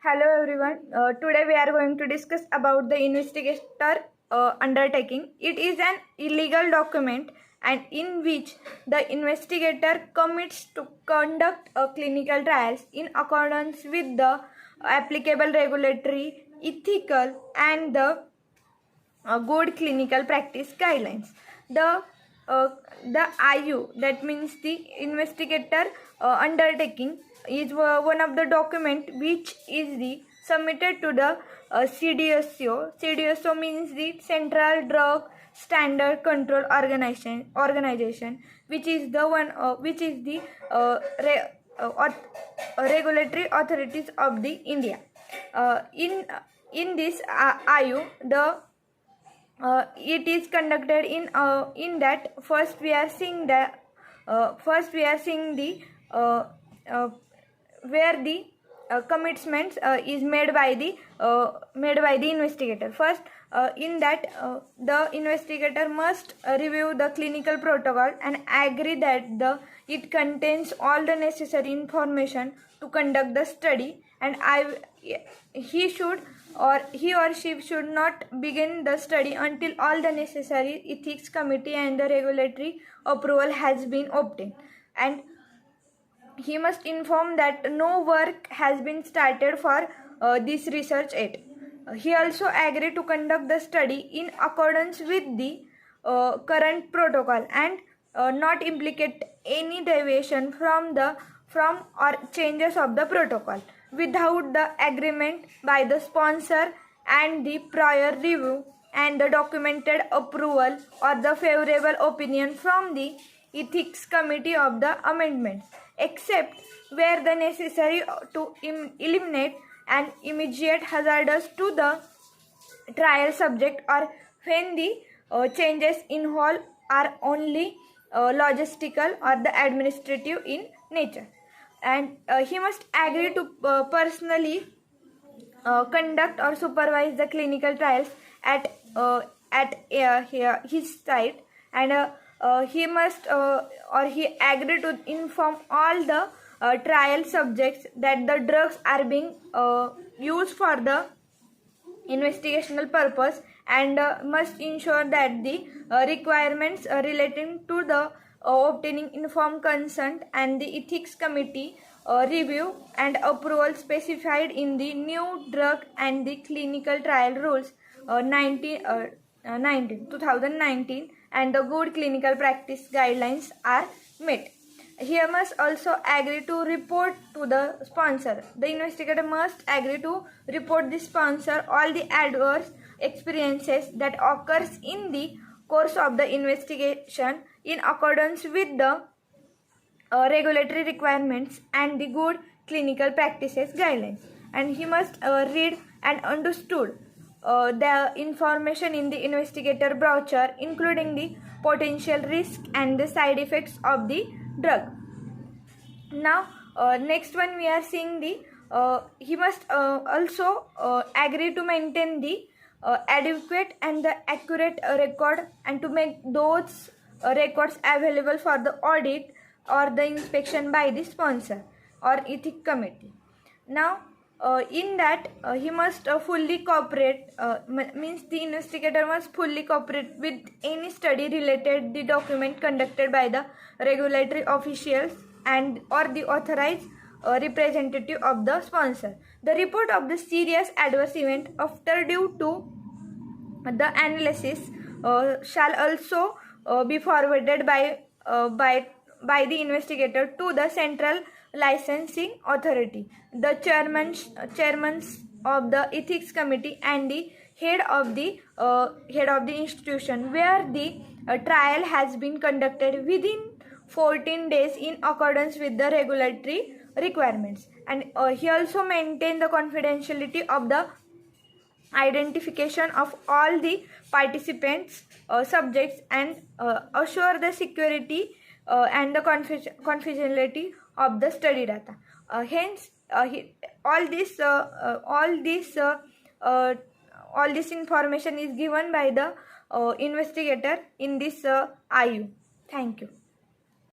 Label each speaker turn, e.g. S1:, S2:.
S1: Hello everyone. Today we are going to discuss about the investigator undertaking. It is an illegal document and in which the investigator commits to conduct clinical trials in accordance with the applicable regulatory, ethical and the good clinical practice guidelines. The uh, the IU, that means the investigator undertaking, is one of the document which is the submitted to the CDSO. CDSO means the Central Drug Standard Control Organization, which is the one which is the regulatory authorities of the India. In this IU, the it is conducted in that first we are seeing the uh, uh, where the commitments is made by the investigator. First, in that the investigator must review the clinical protocol and agree that it contains all the necessary information to conduct the study, and he or she should not begin the study until all the necessary ethics committee and the regulatory approval has been obtained, and he must inform that no work has been started for this research yet. He also agreed to conduct the study in accordance with the current protocol and not implicate any deviation from or changes of the protocol without the agreement by the sponsor and the prior review and the documented approval or the favorable opinion from the ethics committee of the amendments, except where the necessary to eliminate an immediate hazardous to the trial subject, or when the changes involved are only logistical or the administrative in nature. And he must agree to personally conduct or supervise the clinical trials at his site, and he must or he agreed to inform all the trial subjects that the drugs are being used for the investigational purpose, and must ensure that the requirements relating to the obtaining informed consent and the ethics committee review and approval specified in the new drug and the clinical trial rules 2019 and the good clinical practice guidelines are met. He must also agree to report to the sponsor. The investigator must agree to report the sponsor all the adverse experiences that occurs in the course of the investigation in accordance with the regulatory requirements and the good clinical practices guidelines. And he must read and understood the information in the investigator brochure, including the potential risk and the side effects of the drug. Now next one we are seeing the he must also agree to maintain the adequate and the accurate record, and to make those records available for the audit or the inspection by the sponsor or ethics committee. Now in that he must fully cooperate, means the investigator must fully cooperate with any study related the document conducted by the regulatory officials and or the authorized representative of the sponsor. The report of the serious adverse event after due to the analysis shall also be forwarded by the investigator to the central licensing authority, the chairman of the ethics committee and the head of the institution where the trial has been conducted within 14 days in accordance with the regulatory requirements. And he also maintained the confidentiality of the identification of all the participants, subjects, and assure the security and the confidentiality of the study data. Hence, all this information is given by the investigator in this IU. Thank you.